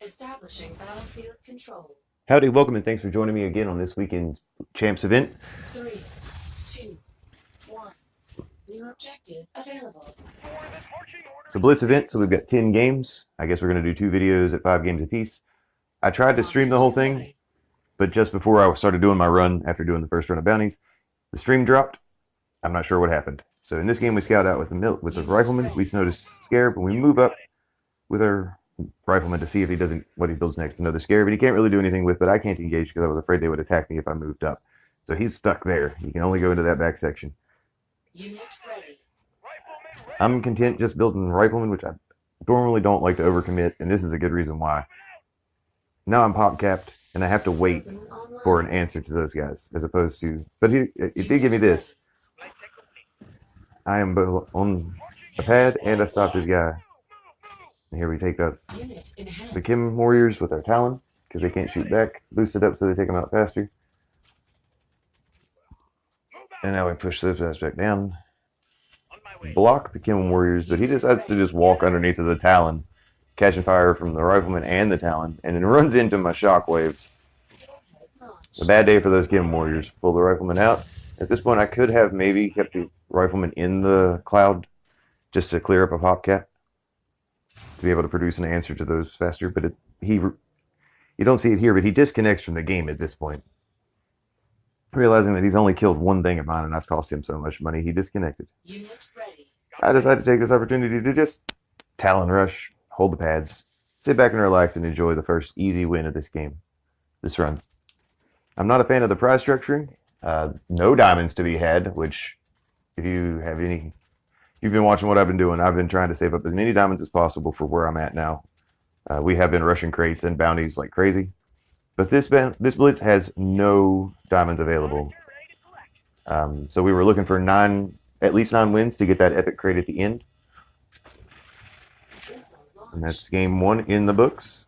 Establishing battlefield control. Howdy, welcome, and thanks for joining me again on this weekend's Champs event. 3, 2, 1. New objective available. It's a Blitz event, so we've got 10 games. I guess we're going to do 2 videos at 5 games apiece. I tried to stream the whole thing, but just before I started doing my run, after doing the first run of bounties, the stream dropped. I'm not sure what happened. So in this game, we scout out with the Rifleman. We notice Scarab, and we move up with our Rifleman to see if he doesn't what he builds next. Another Scarab, but he can't really do anything with. But I can't engage because I was afraid they would attack me if I moved up. So he's stuck there. He can only go into that back section. Unit ready. I'm content just building Rifleman, which I normally don't like to overcommit, and this is a good reason why. Now I'm pop capped, and I have to wait for an answer to those guys, as opposed to. But it did give me this. I am on a pad, and I stopped his guy. And here we take up the Kim Warriors with our Talon, because they can't shoot back. Boost it up so they take them out faster. And now we push those guys back down. Block the Kim Warriors, but he decides to just walk underneath of the Talon, catching fire from the Rifleman and the Talon, and then runs into my Shockwaves. A bad day for those Kim Warriors. Pull the Rifleman out. At this point, I could have maybe kept the Rifleman in the cloud just to clear up a pop cap to be able to produce an answer to those faster. But you don't see it here, but he disconnects from the game at this point. Realizing that he's only killed one thing of mine and I've cost him so much money, he disconnected. Unit ready. I decided to take this opportunity to just Talon rush, hold the pads, sit back and relax and enjoy the first easy win of this game, this run. I'm not a fan of the prize structuring. No diamonds to be had, which if you have any, you've been watching what I've been doing, I've been trying to save up as many diamonds as possible for where I'm at now. We have been rushing crates and bounties like crazy. But this Blitz has no diamonds available. So we were looking for at least 9 wins to get that epic crate at the end. And that's game 1 in the books.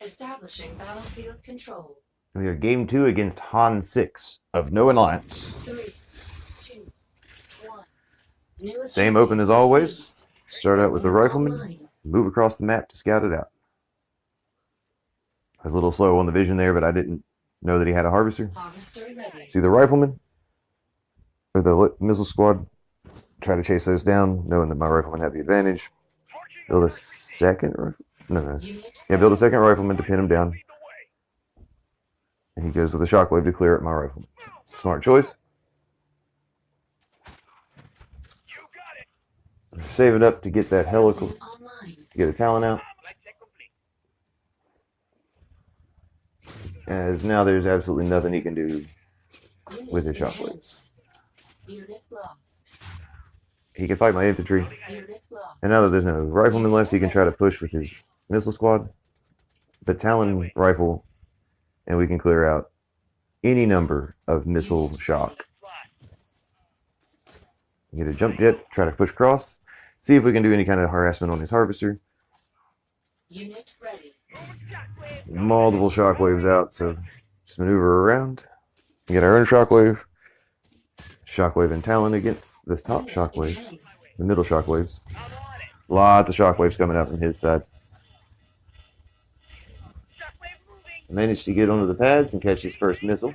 Establishing battlefield control. We are game 2 against Han 6 of No Alliance. 3, 2, 1. New Same open as always. Start out with the Rifleman. Move across the map to scout it out. I was a little slow on the vision there, but I didn't know that he had a harvester. See the Rifleman or the missile squad. Try to chase those down, knowing that my Rifleman had the advantage. Build a second rifle. No. Yeah, build a second Rifleman to pin him down. And he goes with a Shockwave to clear up my Rifleman. Smart choice. Save it up to get that helical, to get a Talon out. As now there's absolutely nothing he can do with his Shockwave. He can fight my infantry. And now that there's no Rifleman left, he can try to push with his missile squad. But Talon rifle, and we can clear out any number of missile shock. Get a jump jet, try to push across. See if we can do any kind of harassment on his harvester. Unit ready. Multiple shockwaves out, so just maneuver around. Get our own shockwave. Shockwave and Talon against this top shockwave. The middle shockwaves. Lots of shockwaves coming out from his side. Managed to get onto the pads and catch his first missile.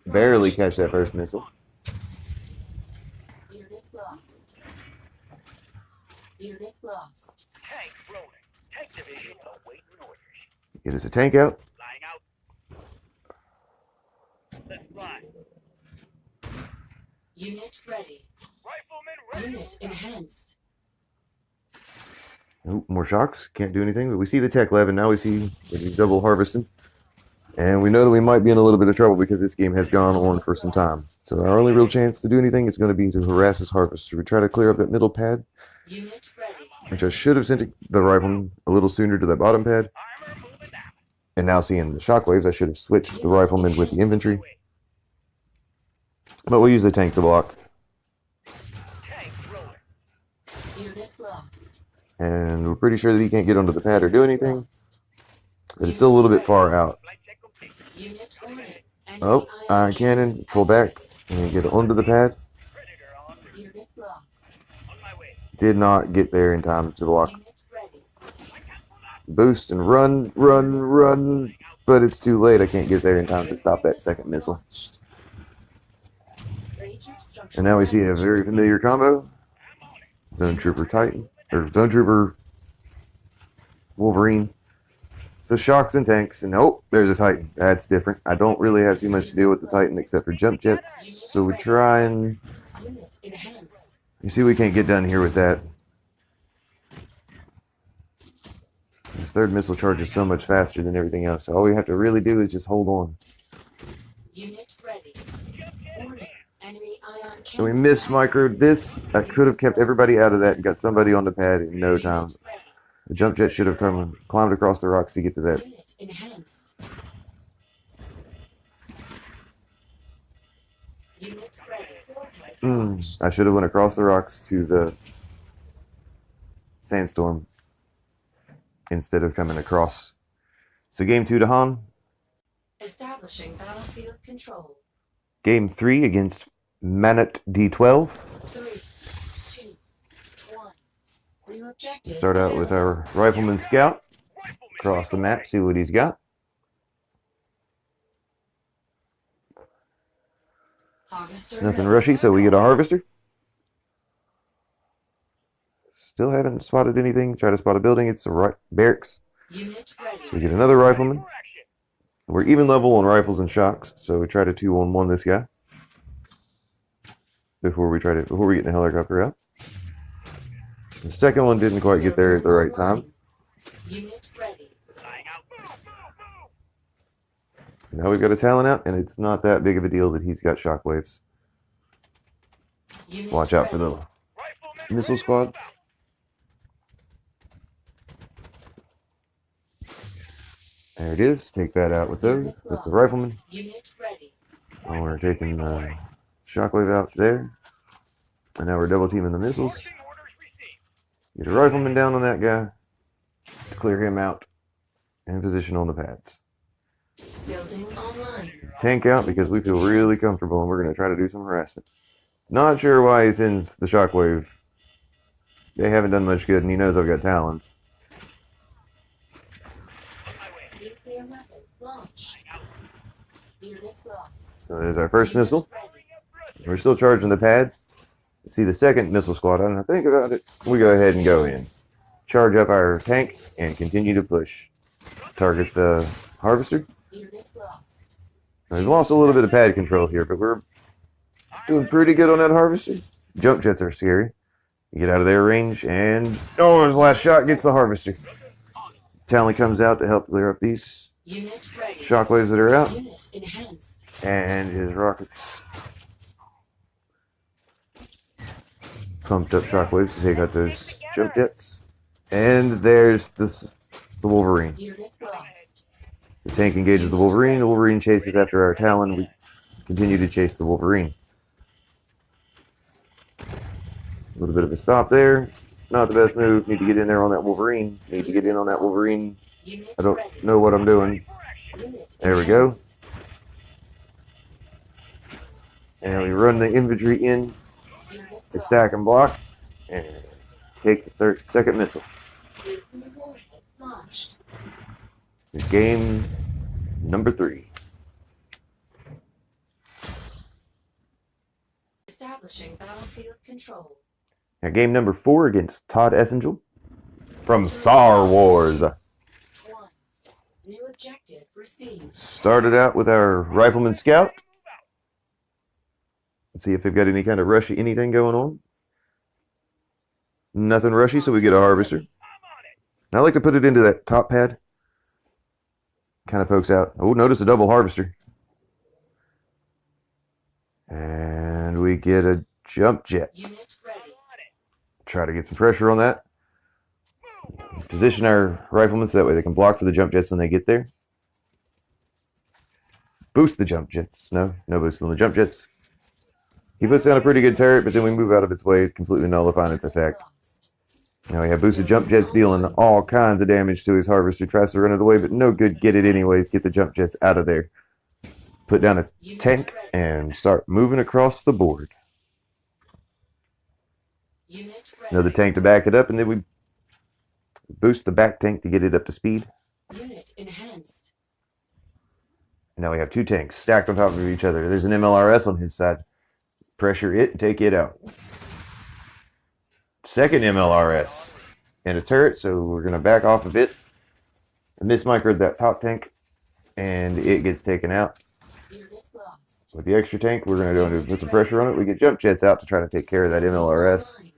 Barely catch that first missile. Unit lost. Tank rolling. Tank division awaiting orders. Get us a tank out. Flying out. Let's fly. Unit ready. Rifleman ready. Unit enhanced. Nope, more shocks. Can't do anything. But we see the tech lab, and now we see that he's double harvesting. And we know that we might be in a little bit of trouble because this game has gone on for some time. So our only real chance to do anything is going to be to harass his harvester. We try to clear up that middle pad, Unit ready. which I should have sent the Rifleman a little sooner to that bottom pad. And now seeing the shockwaves, I should have switched the Rifleman with the infantry. But we'll use the tank to block. Tank rolling. Unit lost. And we're pretty sure that he can't get onto the pad or do anything. But it's still a little bit far out. Flight check complete. Unit ordered and Oh, iron cannon, pull back, and get onto the pad. Predator on route. Unit lost. On my way. Did not get there in time to block. Unit ready. Boost and run, run, run. But it's too late. I can't get there in time to stop that second missile. Launched. Ranger structure And now we see a very familiar combo. Zone Trooper Titan. Or Zone Trooper Wolverine. So shocks and tanks. And oh, there's a Titan. That's different. I don't really have too much to deal with the Titan except for jump jets. So we try and... Unit enhanced. You see we can't get done here with that. This third missile charge is so much faster than everything else. So all we have to really do is just hold on. Unit ready. Warning. Enemy ion So we cannon missed microed this. I could have kept everybody out of that and got somebody on the pad in no time. ready. The jump jet should have climbed across the rocks to get to that. Unit enhanced. Unit ready. I should have went across the rocks to the sandstorm instead of coming across. So game 2 to Han. Establishing battlefield control. Game 3 against Manat D12. 3, 2, 1. New objective. Start out with our Rifleman Scout. Across the map, see what he's got. Harvester Nothing ready. rushy, so we get a Harvester. Still haven't spotted anything. Try to spot a building. It's a barracks. Unit ready. So we get another Rifleman. We're even level on rifles and shocks, so we try to 2-on-1 this guy before we get the helicopter out. The second one didn't quite get there at the right time. Unit ready. Now we've got a Talon out, and it's not that big of a deal that he's got shockwaves. Unit Watch out for ready. the missile squad. There it is. Take that out with those. Unit With the lost. Rifleman. Unit ready. And we're taking the shockwave out there. And now we're double teaming the missiles. Get a Rifleman down on that guy. Clear him out. And position on the pads. Building online. Tank out because we feel really comfortable and we're going to try to do some harassment. Not sure why he sends the shockwave. They haven't done much good and he knows I've got Talons. Nuclear weapon launched. Unit lost. So there's our first Unit missile. ready. We're still charging the pad. See the second missile squad. And I think about it. We go ahead and go in. Charge up our tank and continue to push. Target the harvester. Unit lost. We've lost a little bit of pad control here, but we're doing pretty good on that harvester. Jump jets are scary. You get out of their range, and oh, his last shot gets the harvester. Talon comes out to help clear up these Unit ready. shockwaves that are out, Unit enhanced. and his rockets pumped up shockwaves to take out those jump jets. And there's the Wolverine. Unit lost. The tank engages the Wolverine. The Wolverine chases after our Talon. We continue to chase the Wolverine. A little bit of a stop there. Not the best move. Need to get in there on that Wolverine. Need to get in on that Wolverine. Unit I don't ready. know what I'm doing. Unit There we go. enhanced. And we run the infantry in Unit to stack and lost. block. And take the second missile. Nuclear warhead launched. Game number 3. Establishing battlefield control. Now game number 4 against Todd Essengel from Star Wars. 1. New objective received. Started out with our Rifleman Scout. Let's see if they've got any kind of rushy anything going on. Nothing rushy, so we get a harvester. Now I like to put it into that top pad. Kind of pokes out. Oh, notice a double harvester. And we get a jump jet. Unit ready. Try to get some pressure on that. Position our riflemen so that way they can block for the jump jets when they get there. Boost the jump jets. No boost on the jump jets. He puts down a pretty good turret, but then we move out of its way, completely nullifying its effect. Lost. Now we have boosted jump jets dealing all kinds of damage to his harvester. Tries to run it away, but no good. Get it anyways. Get the jump jets out of there. put down a Unit tank ready. and start moving across the board. Unit ready. Another tank to back it up, and then we boost the back tank to get it up to speed. Unit enhanced. Now we have two tanks stacked on top of each other. There's an MLRS on his side. Pressure it and take it out. Second MLRS and a turret, so we're going to back off a bit. Mismicroed that top tank, and it gets taken out. Unit lost. With the extra tank, we're going to go and put some pressure on it. We get jump jets out to try to take care of that MLRS. Online.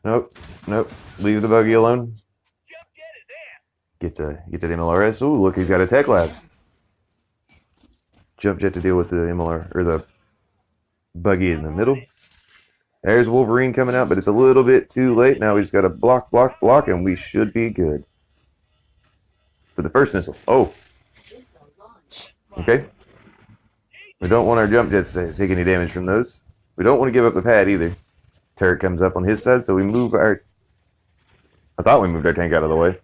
Nope, nope. Leave the buggy alone. Jump jet is there. Get that MLRS. Oh, look, he's got a tech lab. Enhanced. Jump jet to deal with the MLR or the buggy in the middle. There's Wolverine coming out, but it's a little bit too late. Now we just got to block, and we should be good. For the first missile. Oh, Missile launched. okay. We don't want our jump jets to take any damage from those. We don't want to give up the pad either. Turret comes up on his side, so we move our... I thought we moved our tank out of the way.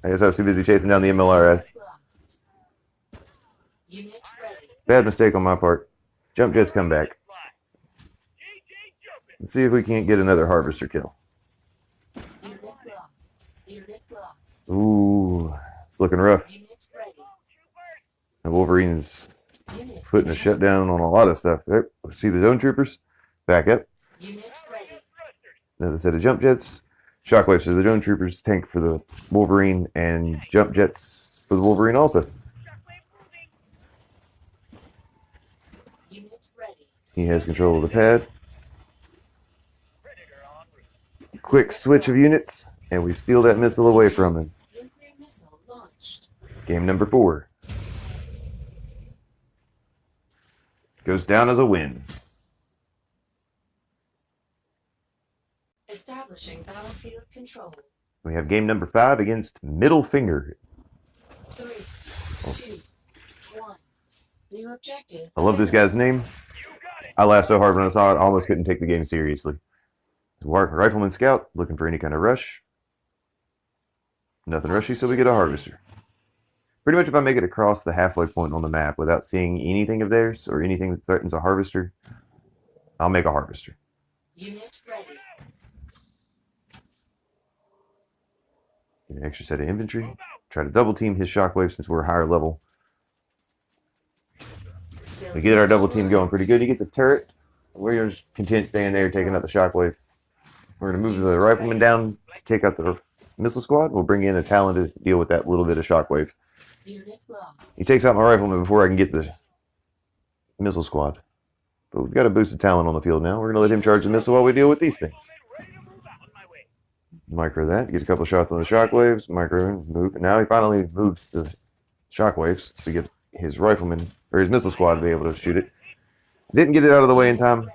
I guess I was too busy chasing down the MLRS. Lost. Unit ready. Bad mistake on my part. Jump jets come back. Let's see if we can't get another harvester kill. Unit lost. Unit lost. Ooh, it's looking rough. Unit ready. The Wolverine's Unit putting a shutdown on a lot of stuff. There, see the zone troopers? Back up. Unit ready. Another set of jump jets. Shockwaves for the zone troopers, tank for the Wolverine, and jump jets for the Wolverine also. Unit ready. He has control of the pad. Quick switch of units, and we steal that missile away from him. Nuclear missile launched. Game number 4. Goes down as a win. Establishing battlefield control. We have game number 5 against Middle Finger. 3, 2, 1. New objective. I love this guy's name. I laughed so hard when I saw it, I almost couldn't take the game seriously. Rifleman Scout, looking for any kind of rush. Nothing rushy, so we get a harvester. Pretty much if I make it across the halfway point on the map without seeing anything of theirs or anything that threatens a harvester, I'll make a harvester. Unit ready. Get an extra set of infantry. Try to double team his shockwave since we're higher level. We get our double team going pretty good. You get the turret. We're just content staying there, taking out the shockwave. We're going to move the rifleman down to take out the missile squad. We'll bring in a Talon to deal with that little bit of shockwave. Unit lost. He takes out my rifleman before I can get the missile squad. But we've got a boosted Talon on the field now. We're going to let him charge the missile while we deal with these things. Micro that. Get a couple shots on the shockwaves. Micro move. And now he finally moves the shockwaves to get his rifleman or his missile squad to be able to shoot it. Didn't get it out of the way in time.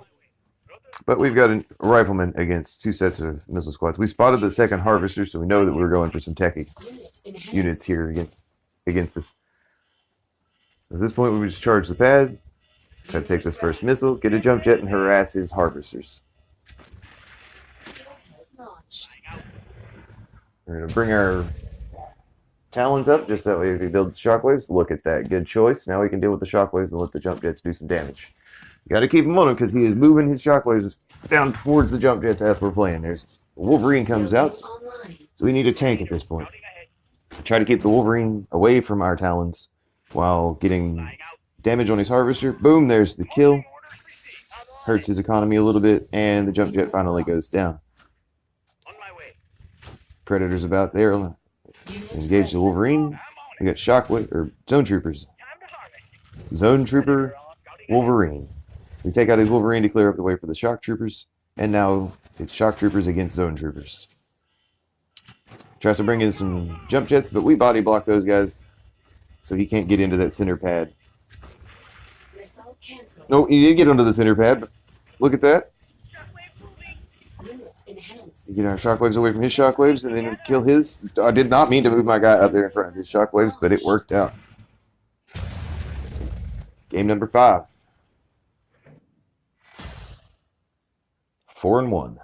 But we've got a rifleman against 2 sets of missile squads. We spotted the second harvester, so we know that we're going for some techie Unit enhanced. units here against us. At this point, we would just charge the pad, try to take this first missile, get a jump jet, and harass his harvesters. Launched. We're going to bring our Talons up, just that way if he builds shockwaves, look at that. Good choice. Now we can deal with the shockwaves and let the jump jets do some damage. You got to keep him on him because he is moving his shockwaves down towards the jump jets as we're playing. There's Wolverine comes out, Online. so we need a tank at this point. Try to keep the Wolverine away from our Talons while getting damage on his harvester. Boom, there's the kill. Hurts his economy a little bit, and the jump jet finally goes down. Predator's about there. Unit Engage the Wolverine. We got shockwave or zone troopers. Zone trooper Wolverine. We take out his Wolverine to clear up the way for the shock troopers, and now it's shock troopers against zone troopers. Tries to bring in some jump jets, but we body block those guys, so he can't get into that center pad. Missile canceled. No, he did get onto the center pad, but look at that. Unit enhanced. Get our shockwaves away from his shockwaves, and then kill his. I did not mean to move my guy up there in front of his shockwaves, but it worked out. Game number 5. 4-1.